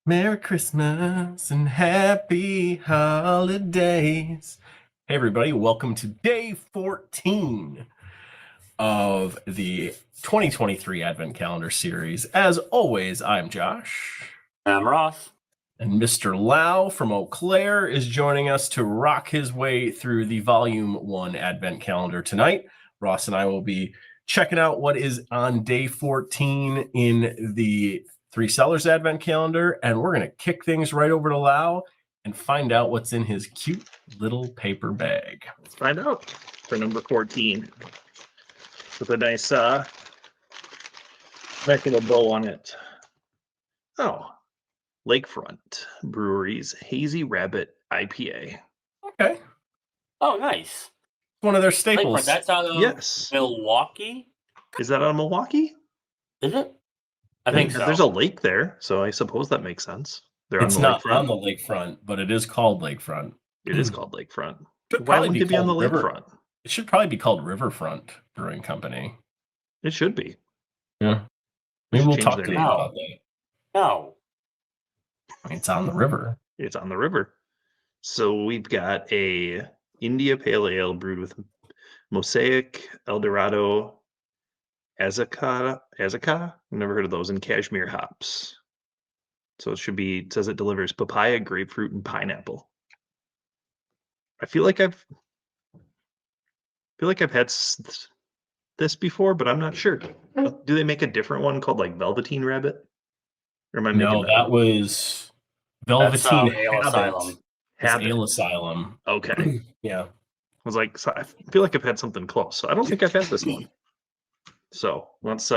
Merry Christmas and happy holidays. Hey everybody, welcome to day 14 of the 2023 Advent Calendar series. As always, I'm Josh. I'm Ross. And Mr. Lau from Eau Claire is joining us to rock his way through the VolumeOne Advent Calendar tonight. Ross and I will be checking out what is on day 14 in the Three Cellars Advent Calendar, and we're going to kick things right over to Lau and find out what's in his cute little paper bag. Let's find out for number 14 with a nice little bow on it. Oh, Lakefront Brewery's Hazy Rabbit IPA. Okay. Oh, nice. One of their staples. Lakefront, that's out of Milwaukee? Is that out of Milwaukee? Is it? I think so. There's a lake there, so I suppose that makes sense. It's not on the lakefront, but it is called Lakefront. It is called Lakefront. Why wouldn't it be on the lakefront? It should probably be called Riverfront Brewing Company. It should be. Yeah. Maybe we'll talk to them about that. No. It's on the river. It's on the river. So we've got a India Pale Ale brewed with Mosaic, Eldorado, Azaka. I've never heard of those, and cashmere hops. So it says it delivers papaya, grapefruit, and pineapple. I feel like I've had this before, but I'm not sure. Do they make a different one called like Velveteen Rabbit? Or am I making that was Velveteen Ale Asylum. Ale Asylum. Okay. Yeah. I was like, so I feel like I've had something close. So I don't think I've had this one. So let's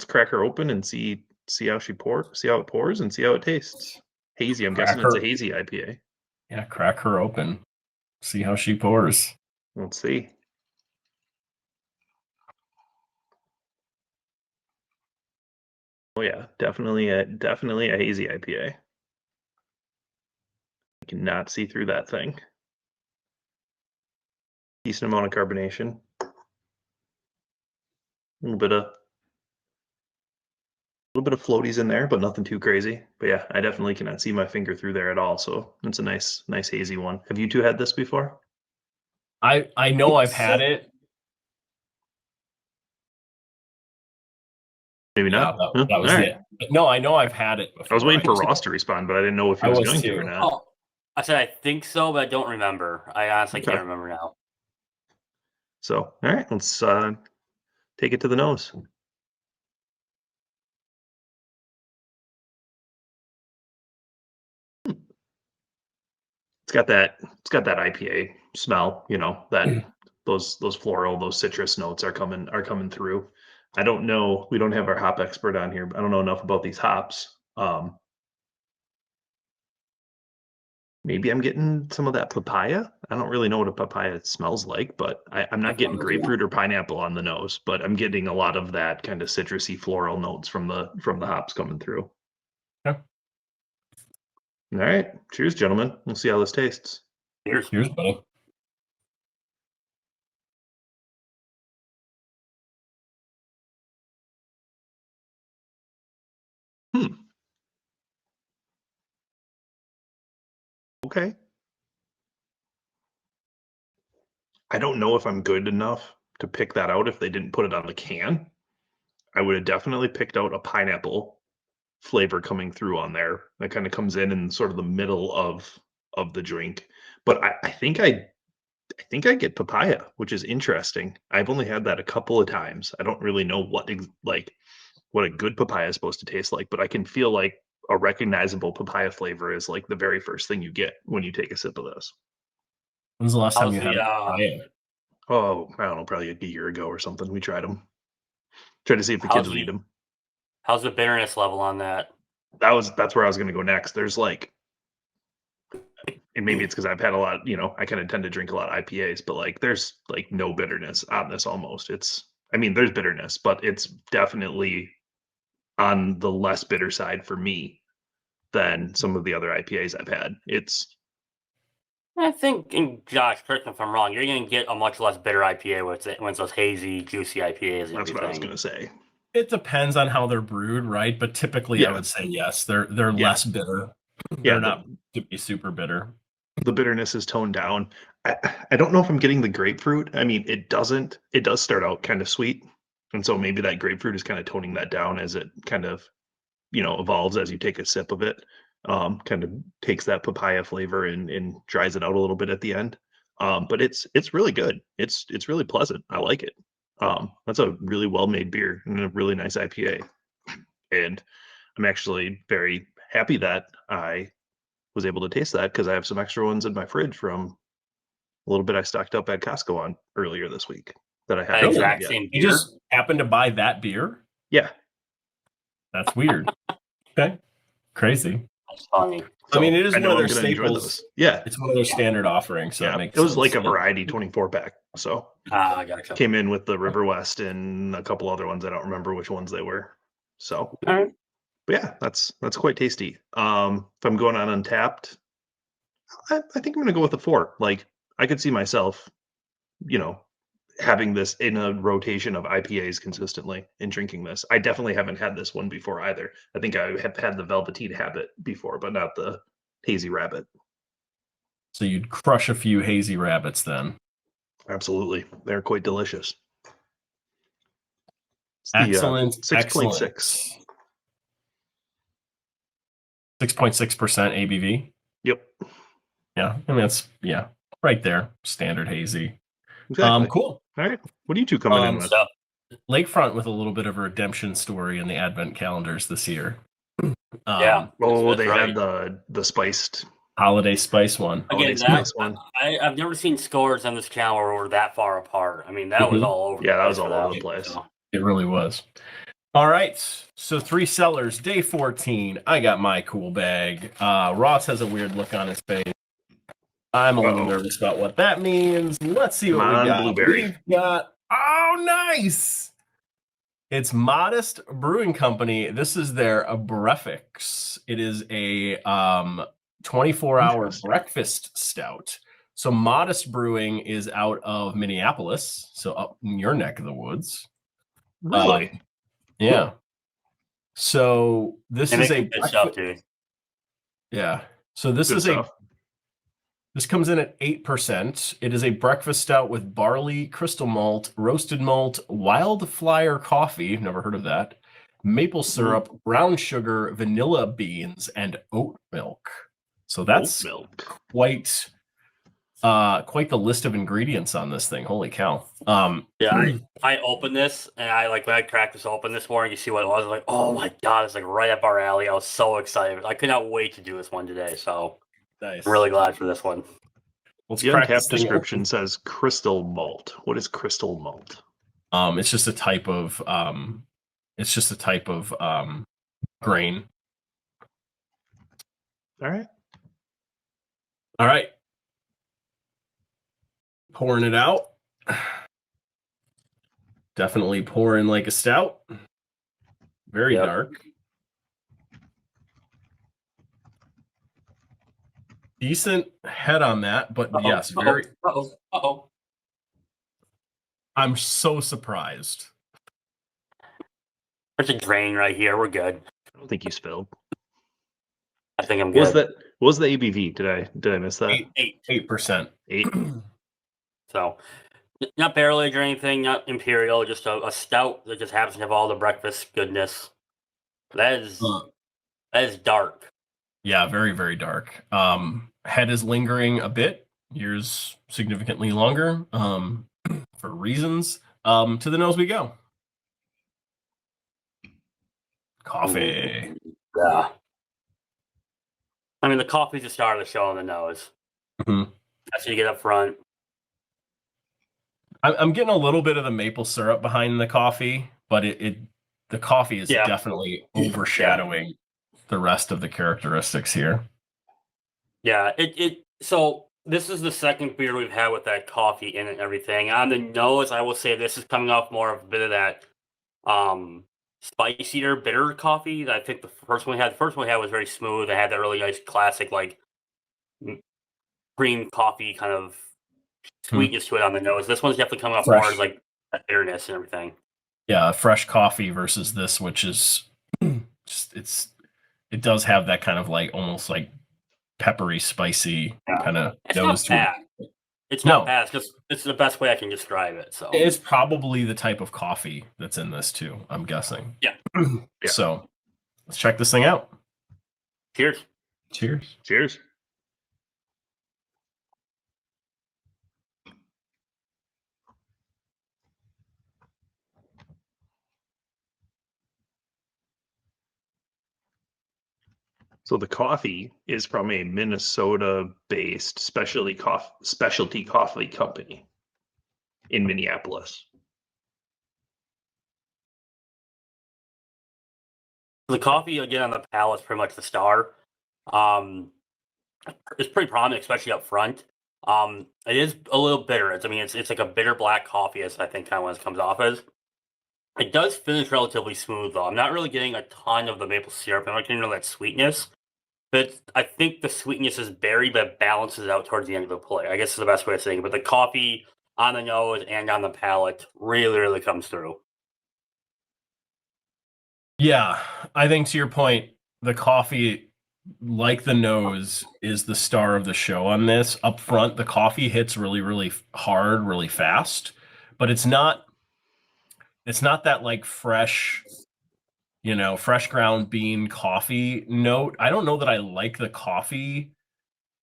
crack her open and see how it pours and see how it tastes. Hazy, I'm guessing it's a hazy IPA. Yeah, crack her open. See how she pours. Let's see. Oh yeah, definitely a hazy IPA. I cannot see through that thing. Decent amount of carbonation. A little bit of floaties in there, but nothing too crazy. But yeah, I definitely cannot see my finger through there at all. So it's a nice hazy one. Have you two had this before? I know I've had it. Maybe not. That was it. But no, I know I've had it before. I was waiting for Ross to respond, but I didn't know if he was going to or not. Oh, I said I think so, but I don't remember. I honestly can't remember now. So, all right, let's take it to the nose. It's got that IPA smell, that those floral, those citrus notes are coming through. I don't know. We don't have our hop expert on here, but I don't know enough about these hops. Maybe I'm getting some of that papaya. I don't really know what a papaya smells like, but I'm not getting grapefruit or pineapple on the nose, but I'm getting a lot of that kind of citrusy floral notes from the hops coming through. Yeah. All right. Cheers, gentlemen. We'll see how this tastes. Cheers, buddy. Okay. I don't know if I'm good enough to pick that out if they didn't put it on the can. I would have definitely picked out a pineapple flavor coming through on there. That kind of comes in sort of the middle of the drink. But I think I get papaya, which is interesting. I've only had that a couple of times. I don't really know what a good papaya is supposed to taste like, but I can feel like a recognizable papaya flavor is like the very first thing you get when you take a sip of this. When's the last time you had papaya? Oh, I don't know, probably a year ago or something. We tried them. Tried to see if the kids would eat them. How's the bitterness level on that? That's where I was going to go next. There's and maybe it's because I've had a lot, I kind of tend to drink a lot of IPAs, but there's no bitterness on this almost. I mean, there's bitterness, but it's definitely on the less bitter side for me than some of the other IPAs I've had. It's I think, and Josh, correct me if I'm wrong, you're going to get a much less bitter IPA when it's those hazy, juicy IPAs and that's what I was everything. going to say. It depends on how they're brewed, right? But typically, I Yeah. would say yes, they're Yeah. less bitter. Yeah, They're not to be super bitter. the bitterness is toned down. I don't know if I'm getting the grapefruit. I mean, it does start out kind of sweet. And so maybe that grapefruit is kind of toning that down as it kind of, evolves as you take a sip of it. Kind of takes that papaya flavor and dries it out a little bit at the end. But it's really good. It's really pleasant. I like it. That's a really well-made beer and a really nice IPA. And I'm actually very happy that I was able to taste that because I have some extra ones in my fridge from a little bit I stocked up at Costco on earlier this week that I That haven't exact yet. same You beer. just happen to buy that beer? Yeah. That's weird. Okay. Crazy. That's funny. I mean, it is I one know of their I'm gonna enjoy staples. those. Yeah. It's one of their standard offerings, so Yeah. it makes It was sense. like a variety 24 pack. So I gotcha. came in with the River West and a couple other ones. I don't remember which ones they were. So All right. but yeah, that's quite tasty. If I'm going on Untappd, I think I'm gonna go with a 4. Like I could see myself, having this in a rotation of IPAs consistently and drinking this. I definitely haven't had this one before either. I think I have had the Velveteen Habit before, but not the Hazy Rabbit. So you'd crush a few hazy rabbits then. Absolutely. They're quite delicious. It's the Excellent. 6.6. 6.6% ABV. Yep. Yeah. I mean, that's, right there. Standard hazy. Exactly. Cool. All right. What are you two coming in with? So, Lakefront with a little bit of a redemption story in the advent calendars this year. yeah. Oh, that's they right. had the spiced Holiday spice one. Again, spice one. I've never seen scores on this channel where we're that far apart. I mean, that was all over. Yeah, that was the place all for over the place. So. It really was. All right. So Three Cellars, day 14. I got my cool bag. Ross has a weird look on his face. I'm a little nervous about what that means. Let's see what we got. Blueberry. We've got, oh, nice. It's Modist Brewing Company. This is their Breffix. It is a 24-hour breakfast stout. So Modist Brewing is out of Minneapolis, so up in your neck of the woods. Really? Yeah. So this is a good stuff, dude. Yeah. So this Good is stuff. This comes in at 8%. It is a breakfast stout with barley, crystal malt, roasted malt, wildflower coffee, never heard of that, maple syrup, brown sugar, vanilla beans, and oat milk. So that's quite the list of ingredients on this thing. Holy cow. Yeah, I opened this and when I cracked this open this morning, you see what it was. I was like, oh my God, it's like right up our alley. I was so excited. I could not wait to do this one today. So nice. I'm really glad for this one. Let's the crack Untappd description says crystal malt. What is crystal malt? It's just a type of grain. All right. Pouring it out. Definitely pouring like a stout. Very dark. Decent head on that, but yes, very. I'm so surprised. There's a drain right here. We're good. I don't think you spilled. I think I'm good. What was the ABV? Did I miss that? 8%. 8. So, not barrel aged or anything, not imperial, just a stout that just happens to have all the breakfast goodness. That is dark. Yeah, very, very dark. Head is lingering a bit. Ears significantly longer. For reasons. To the nose we go. Coffee. Yeah. I mean, the coffee's the start of the show on the nose. Mm-hmm. That's what you get up front. I'm getting a little bit of the maple syrup behind the coffee, but the coffee is definitely overshadowing the rest of the characteristics here. Yeah, so This is the second beer we've had with that coffee in it and everything. On the nose, I will say this is coming off more of a bit of that spicier, bitter coffee. I think the first one we had was very smooth. It had that really nice classic like cream coffee kind of sweetness to it on the nose. This one's definitely coming off more as like that bitterness and everything. Yeah, fresh coffee versus this, which is just it does have that kind of like almost like peppery, spicy kind of nose to it. It's not bad. It's the best way I can describe it. So it's probably the type of coffee that's in this too, I'm guessing. Yeah. So let's check this thing out. Cheers. Cheers. Cheers. So the coffee is from a Minnesota-based specialty coffee company in Minneapolis. The coffee again on the palate is pretty much the star. It's pretty prominent, especially up front. It is a little bitter. It's like a bitter black coffee, as I think kind of what it comes off as. It does finish relatively smooth though. I'm not really getting a ton of the maple syrup. I'm not getting that sweetness. But I think the sweetness is buried, but balances out towards the end of the play. I guess is the best way of saying it. But the coffee on the nose and on the palate really, really comes through. Yeah, I think to your point, the coffee, like the nose, is the star of the show on this. Up front, the coffee hits really, really hard, really fast, but it's not that like fresh, fresh ground bean coffee note. I don't know that I like the coffee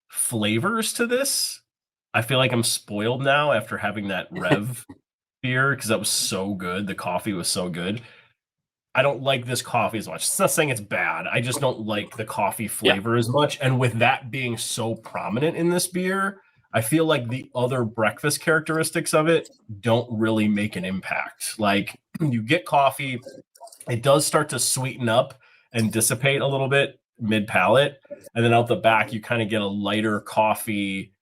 flavors to this. I feel like I'm spoiled now after having that Rev beer because that was so good. The coffee was so good. I don't like this coffee as much. It's not saying it's bad. I just don't like the coffee flavor as much. And with that being so prominent in this beer, I feel like the other breakfast characteristics of it don't really make an impact. Like you get coffee, it does start to sweeten up and dissipate a little bit mid-palate. And then out the back, you kind of get a lighter coffee.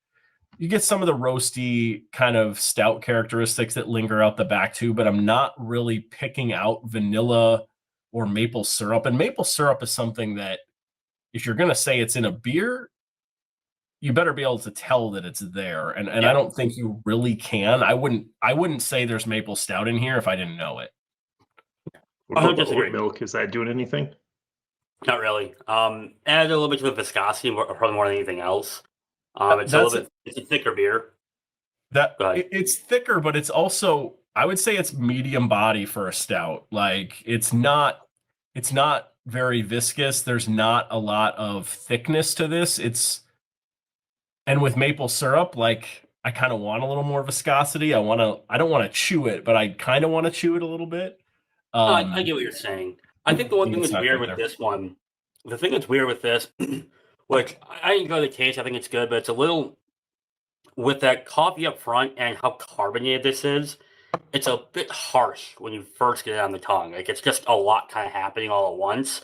You get some of the roasty kind of stout characteristics that linger out the back too, but I'm not really picking out vanilla or maple syrup. And maple syrup is something that if you're going to say it's in a beer, you better be able to tell that it's there. And I don't think you really can. I wouldn't say there's maple stout in here if I didn't know it. What about the oat milk? Is that doing anything? Not really. Add a little bit to the viscosity, probably more than anything else. It's a thicker beer. It's thicker, but it's also, I would say it's medium body for a stout. Like it's not very viscous. There's not a lot of thickness to this. And with maple syrup, like I kind of want a little more viscosity. I don't want to chew it, but I kind of want to chew it a little bit. I get what you're saying. I think the one thing that's weird with this one, the thing that's weird with this, which I enjoy the taste, I think it's good, but it's a little, with that coffee up front and how carbonated this is, it's a bit harsh when you first get it on the tongue. Like it's just a lot kind of happening all at once.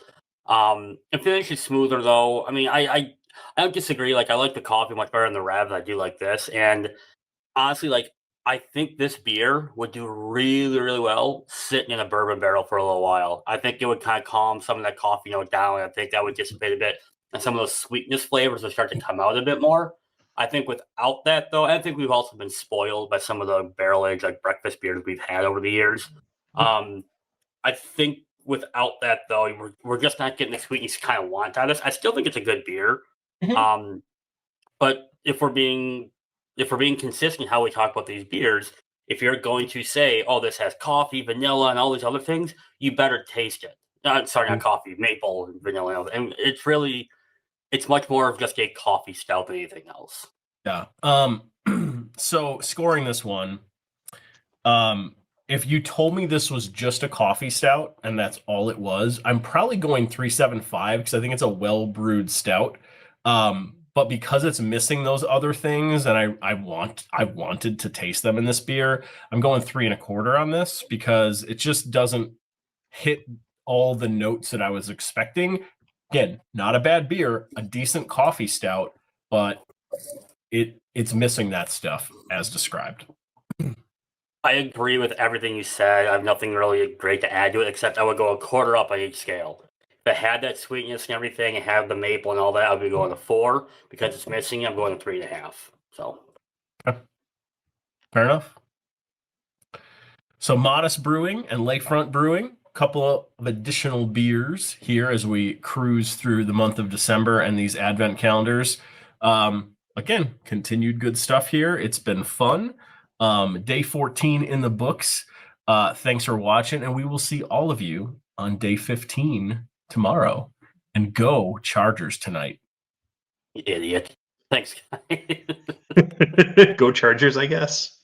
And finish is smoother though. I mean, I don't disagree. Like I like the coffee much better than the Rev. I do like this, and honestly, like I think this beer would do really, really well sitting in a bourbon barrel for a little while. I think it would kind of calm some of that coffee note down. I think that would dissipate a bit, and some of those sweetness flavors would start to come out a bit more. I think without that, though, I think we've also been spoiled by some of the barrel aged like breakfast beers we've had over the years. I think without that, though, we're just not getting the sweetness you kind of want out of this. I still think it's a good beer, but if we're being consistent how we talk about these beers, if you're going to say, oh, this has coffee, vanilla, and all these other things, you better taste it. Not coffee, maple, and vanilla. And it's much more of just a coffee stout than anything else. Yeah. So scoring this one, if you told me this was just a coffee stout and that's all it was, I'm probably going 3.75 because I think it's a well-brewed stout. But because it's missing those other things, and I wanted to taste them in this beer, I'm going 3.25 on this because it just doesn't hit all the notes that I was expecting. Again, not a bad beer, a decent coffee stout, but it's missing that stuff as described. I agree with everything you said. I have nothing really great to add to it, except I would go a quarter up on each scale. If it had that sweetness and everything, and have the maple and all that, I'd be going to 4. Because it's missing, I'm going to 3.5. So, fair enough. So Modist Brewing and Lakefront Brewing, a couple of additional beers here as we cruise through the month of December and these advent calendars. Again, continued good stuff here. It's been fun. Day 14 in the books. Thanks for watching, and we will see all of you on day 15 tomorrow. And go Chargers tonight. you idiot. Thanks, guys. Go Chargers, I guess.